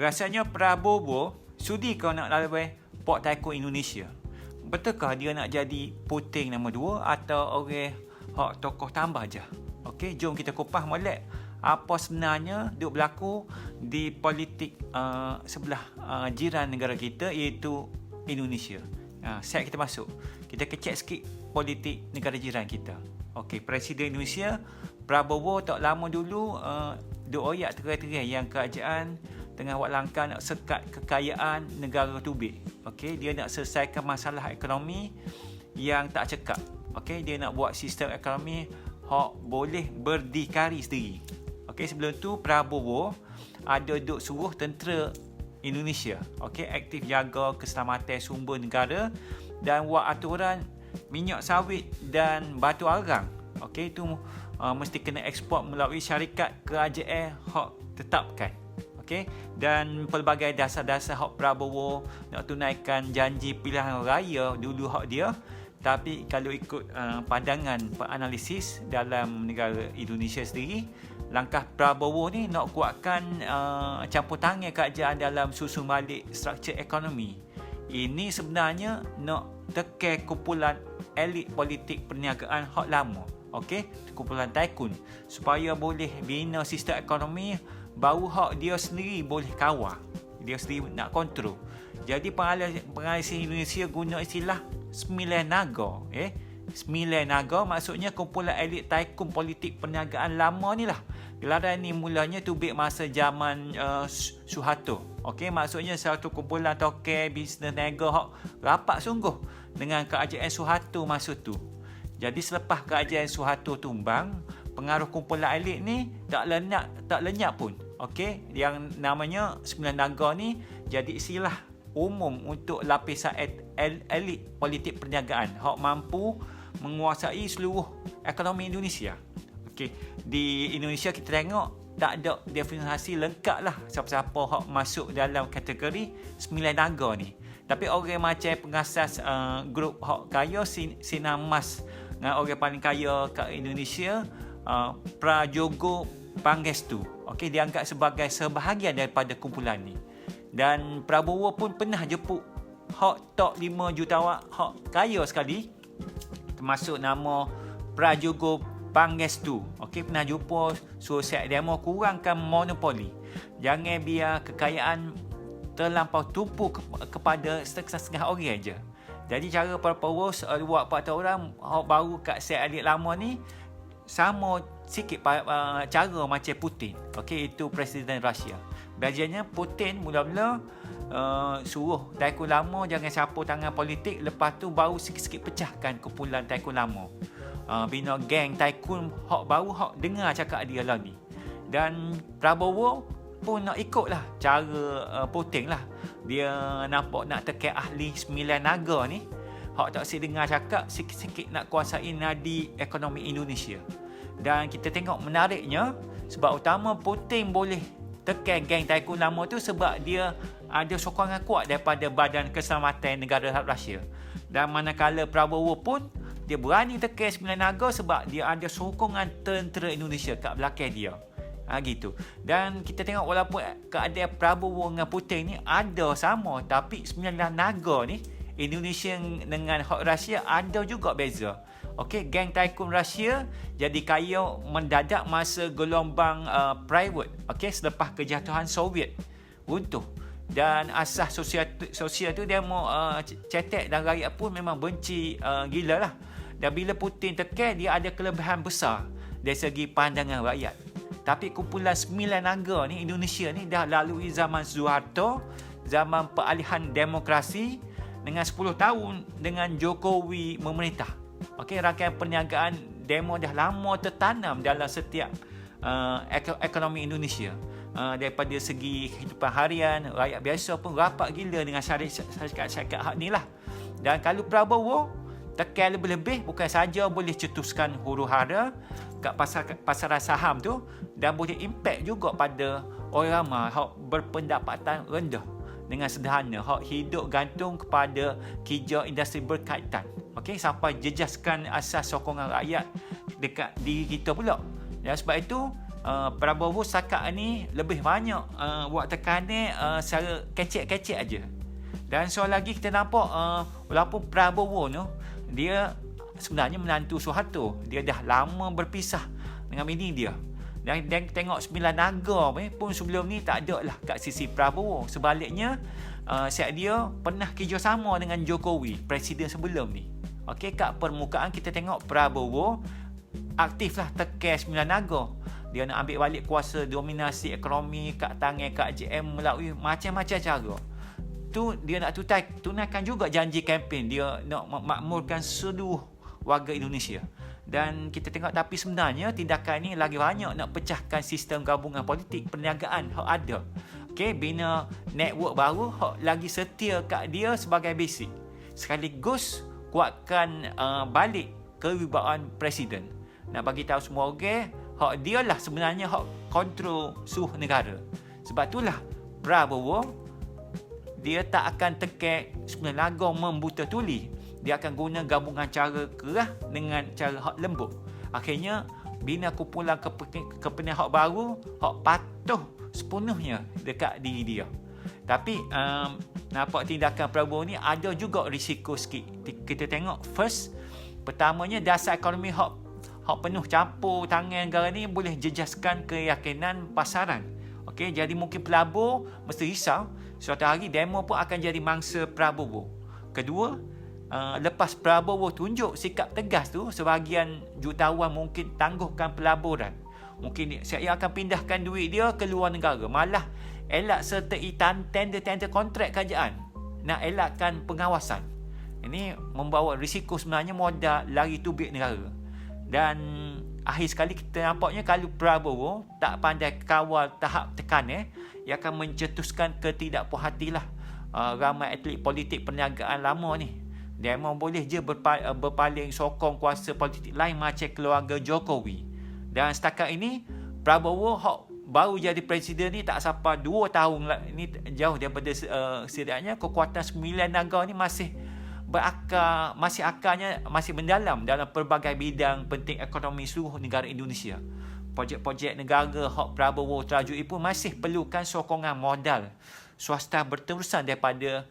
Rasanya Prabowo sudi kau nak lalui Port Tycoon Indonesia. Betulkah dia nak jadi Putin nombor 2 atau orang tokoh tambah je? Okey, jom kita kupas molek apa sebenarnya duk berlaku di politik sebelah jiran negara kita, iaitu Indonesia. Set kita masuk. Kita kecek sikit politik negara jiran kita. Okey, Presiden Indonesia Prabowo tak lama dulu duk oyak terai-terai yang kerajaan tengah buat langkah nak sekat kekayaan negara tubik. Okey, dia nak selesaikan masalah ekonomi yang tak cekap. Okey, dia nak buat sistem ekonomi hak boleh berdikari sendiri. Okey, sebelum tu Prabowo ada duk suruh tentera Indonesia, okey, aktif jaga keselamatan sumber negara dan buat aturan minyak sawit dan batu arang. Okey, itu mesti kena ekspor melalui syarikat kerajaan hak tetapkan. Okey, dan pelbagai dasar-dasar hak Prabowo nak tunaikan janji pilihan raya dulu hak dia. Tapi kalau ikut pandangan penganalisis dalam negara Indonesia sendiri, langkah Prabowo ni nak kuatkan campur tangan kerajaan dalam susun balik struktur ekonomi. Ini sebenarnya nak tekan kumpulan elit politik perniagaan hak lama. Okey, kumpulan tycoon, supaya boleh bina sistem ekonomi baru hak dia sendiri boleh kawal. Dia sendiri nak kontrol. Jadi penganalisis Indonesia guna istilah 9 naga. 9 naga maksudnya kumpulan elit tycoon politik perniagaan lama ni lah. Gelaran ni mulanya tubik masa zaman Suharto. Okey, maksudnya satu kumpulan token bisnes naga hak rapat sungguh dengan kerajaan Suharto masa tu. Jadi selepas kerajaan Suharto tumbang, pengaruh kumpulan elit ni tak lenyap pun. Okey, yang namanya 9 naga ni jadi istilah umum untuk lapisan elit politik perniagaan hak mampu menguasai seluruh ekonomi Indonesia. Okey, di Indonesia kita tengok tak ada definisi lengkap lah siapa-siapa hak masuk dalam kategori 9 naga ni. Tapi orang macam pengasas grup hak kaya Sinar Mas, dengan orang paling kaya kat Indonesia, Prajogo Pangestu. Okey, dianggap sebagai sebahagian daripada kumpulan ni. Dan Prabowo pun pernah jemput hak top 5 jutawan hak kaya sekali, termasuk nama Prajogo Pangestu. Okey, pernah jumpa suruh set demo kurangkan monopoli. Jangan biar kekayaan terlampau tumpu kepada setengah orang je. Jadi cara Prabowo buat 4 orang hak baru kat set elit lama ni sama sikit cara macam Putin. Okey, itu Presiden Rusia. Belajarnya Putin mula-mula suruh tycoon lama jangan sapu tangan politik, lepas tu baru sikit-sikit pecahkan kumpulan tycoon lama. Bina geng tycoon hak baru hak dengar cakap dia lah ni. Dan Prabowo pun nak ikutlah cara Putin lah. Dia nampak nak tekan ahli 9 naga ni hak tak si dengar cakap, sikit-sikit nak kuasai nadi ekonomi Indonesia. Dan kita tengok menariknya, sebab utama Putin boleh tekan geng tycoon lama tu sebab dia ada sokongan kuat daripada Badan Keselamatan Negara Rusia. Dan manakala Prabowo pun dia berani tekan 9 naga sebab dia ada sokongan tentera Indonesia kat belakang dia. Gitu. Dan kita tengok walaupun keadaan Prabowo dengan Putin ni ada sama, tapi 9 naga ni Indonesia dengan hak Rusia ada juga beza. Okey, geng tycoon Rusia jadi kaya mendadak masa gelombang private. Okey, selepas kejatuhan Soviet runtuh. Dan asas sosial tu dia mau cetek dan rakyat pun memang benci gila lah. Dan bila Putin tekan, dia ada kelebihan besar dari segi pandangan rakyat. Tapi kumpulan 9 naga ni Indonesia ni dah lalui zaman Suharto, zaman peralihan demokrasi dengan 10 tahun dengan Jokowi memerintah. Okey, rangkaian perniagaan demo dah lama tertanam dalam setiap ekonomi Indonesia. Daripada segi kehidupan harian, rakyat biasa pun rapat gila dengan syarikat-syarikat hak ni lah. Dan kalau Prabowo tekan lebih-lebih, bukan saja boleh cetuskan huru-hara kat pasaran saham tu, dan boleh impact juga pada orang ramai hak berpendapatan rendah dengan sederhana, hak hidup gantung kepada kerja industri berkaitan. Okey, sampai jejaskan asas sokongan rakyat dekat diri kita pula. Dan sebab itu Prabowo setakat ni lebih banyak buat tekanan secara kecek-kecek aja. Dan soal lagi kita nampak walaupun Prabowo tu dia sebenarnya menantu Suharto, dia dah lama berpisah dengan bini dia. Dan tengok Sembilan Naga pun sebelum ni tak ada lah kat sisi Prabowo. Sebaliknya siap dia pernah kerjasama dengan Jokowi, presiden sebelum ni. Okey, kat permukaan kita tengok Prabowo aktif lah tekan Sembilan Naga. Dia nak ambil balik kuasa dominasi ekonomi kat tangan Kak JM melalui macam-macam cara. Tu dia nak tunaikan juga janji kempen dia nak memakmurkan seluruh warga Indonesia. Dan kita tengok tapi sebenarnya tindakan ni lagi banyak nak pecahkan sistem gabungan politik perniagaan hak ada. Okey, bina network baru hak lagi setia kat dia sebagai basic. Sekaligus kuatkan balik kewibawaan presiden. Nak bagi tahu semua orang, hak dia lah sebenarnya hak kontrol seluruh negara. Sebab itulah Prabowo dia tak akan tekan Sembilan Naga membuta tuli. Dia akan guna gabungan cara keras dengan cara hak lembut. Akhirnya bina kumpulan kepentingan hak baru, hak patuh sepenuhnya dekat diri dia. Tapi nampak tindakan Prabowo ni ada juga risiko sikit. Kita tengok first, pertamanya dasar ekonomi hak penuh campur tangan negara ni boleh jejaskan keyakinan pasaran. Okey, jadi mungkin pelabur mesti risau suatu hari demo pun akan jadi mangsa Prabowo. Kedua, lepas Prabowo tunjuk sikap tegas tu, sebahagian jutawan mungkin tangguhkan pelaburan. Mungkin saya akan pindahkan duit dia ke luar negara, malah elak sertai tender kontrak kerajaan, nak elakkan pengawasan. Ini membawa risiko sebenarnya modal lari tubik negara. Dan akhir sekali kita nampaknya kalau Prabowo tak pandai kawal tahap tekanan, ia akan mencetuskan ketidakpuashatilah ramai atlet politik perniagaan lama ni. Dia memang boleh je berpaling sokong kuasa politik lain macam keluarga Jokowi. Dan setakat ini Prabowo baru jadi presiden ni tak sampai 2 tahun lah. Ini jauh daripada setidaknya kekuatan Sembilan Naga ni masih akarnya masih mendalam dalam pelbagai bidang penting ekonomi seluruh negara Indonesia. Projek-projek negara hak Prabowo terajui pun masih perlukan sokongan modal swasta berterusan daripada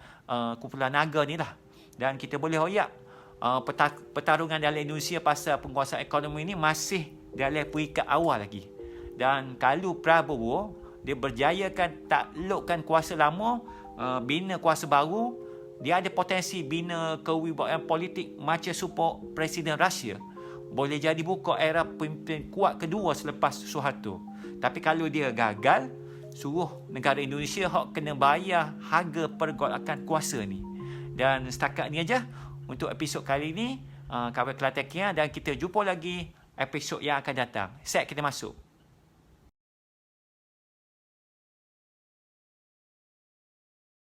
kumpulan naga ni lah. Dan kita boleh hoyak pertarungan dalam Indonesia pasal penguasaan ekonomi ni masih dalam peringkat awal lagi. Dan kalau Prabowo dia berjayakan taklukkan kuasa lama, bina kuasa baru, dia ada potensi bina kewibawaan politik macam support Presiden Rusia. Boleh jadi buka era pemimpin kuat kedua selepas Suharto. Tapi kalau dia gagal, seluruh negara Indonesia kena bayar harga pergolakan kuasa ni. Dan setakat ni aja untuk episod kali ni, khabar Kelantan, dan kita jumpa lagi episod yang akan datang. Set kita masuk.